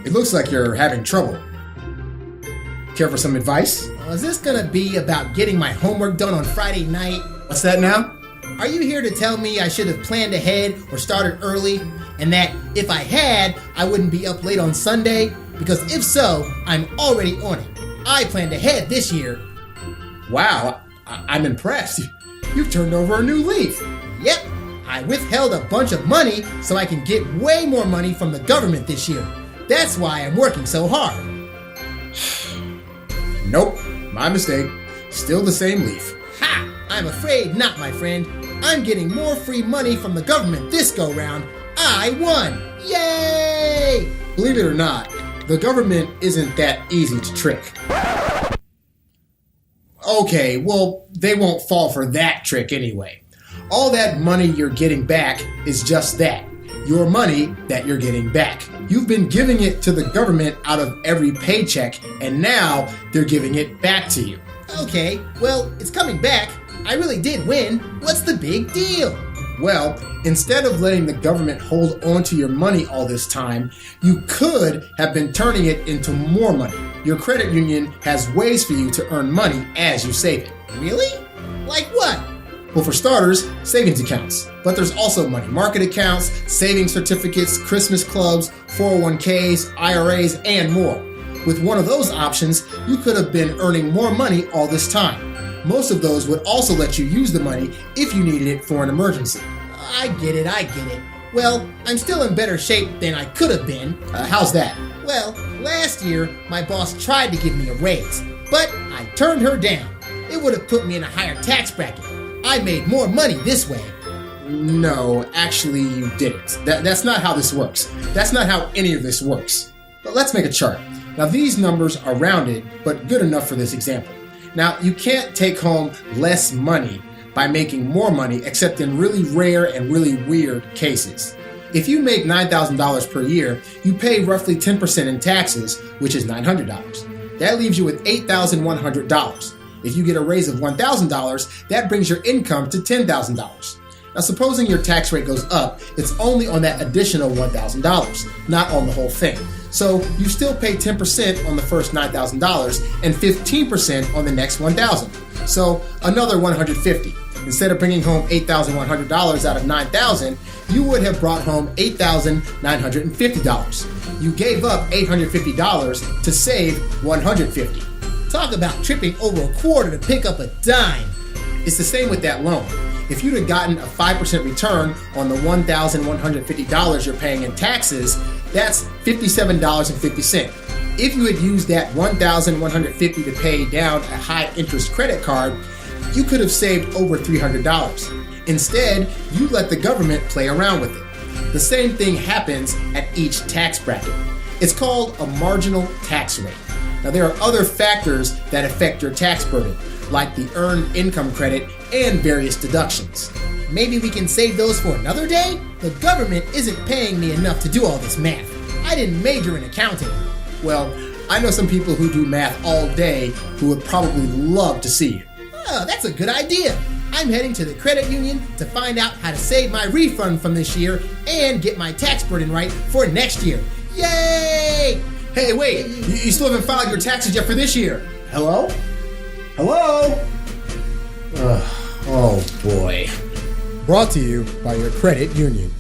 It looks like you're having trouble. Care for some advice? Is this gonna be about getting my homework done on Friday night? What's that now? Are you here to tell me I should have planned ahead or started early, and that if I had, I wouldn't be up late on Sunday? Because if so, I'm already on it. I planned ahead this year. Wow, I'm impressed. You've turned over a new leaf. Yep, I withheld a bunch of money so I can get way more money from the government this year. That's why I'm working so hard. Nope, my mistake. Still the same leaf. Ha! I'm afraid not, my friend. I'm getting more free money from the government this go-round. I won! Yay! Believe it or not, the government isn't that easy to trick. Okay, well, they won't fall for that trick anyway. All that money you're getting back is just that. Your money that you're getting back. You've been giving it to the government out of every paycheck, and now they're giving it back to you. Okay, well, it's coming back. I really did win. What's the big deal? Well, instead of letting the government hold on to your money all this time, you could have been turning it into more money. Your credit union has ways for you to earn money as you save it. Really? Like what? Well, for starters, savings accounts. But there's also money market accounts, savings certificates, Christmas clubs, 401ks, IRAs, and more. With one of those options, you could have been earning more money all this time. Most of those would also let you use the money if you needed it for an emergency. I get it. Well, I'm still in better shape than I could have been. How's that? Well, last year, my boss tried to give me a raise, but I turned her down. It would have put me in a higher tax bracket. I made more money this way. No, actually you didn't. That's not how this works. That's not how any of this works. But let's make a chart. Now these numbers are rounded, but good enough for this example. Now you can't take home less money by making more money except in really rare and really weird cases. If you make $9,000 per year, you pay roughly 10% in taxes, which is $900. That leaves you with $8,100. If you get a raise of $1,000, that brings your income to $10,000. Now, supposing your tax rate goes up, it's only on that additional $1,000, not on the whole thing. So you still pay 10% on the first $9,000 and 15% on the next $1,000. So another $150. Instead of bringing home $8,100 out of $9,000, you would have brought home $8,950. You gave up $850 to save $150. Talk about tripping over a quarter to pick up a dime. It's the same with that loan. If you'd have gotten a 5% return on the $1,150 you're paying in taxes, that's $57.50. If you had used that $1,150 to pay down a high-interest credit card, you could have saved over $300. Instead, you let the government play around with it. The same thing happens at each tax bracket. It's called a marginal tax rate. Now, there are other factors that affect your tax burden, like the earned income credit and various deductions. Maybe we can save those for another day? The government isn't paying me enough to do all this math. I didn't major in accounting. Well, I know some people who do math all day who would probably love to see you. Oh, that's a good idea. I'm heading to the credit union to find out how to save my refund from this year and get my tax burden right for next year. Yay! Hey, wait, you still haven't filed your taxes yet for this year. Hello? Hello? Oh, boy. Brought to you by your credit union.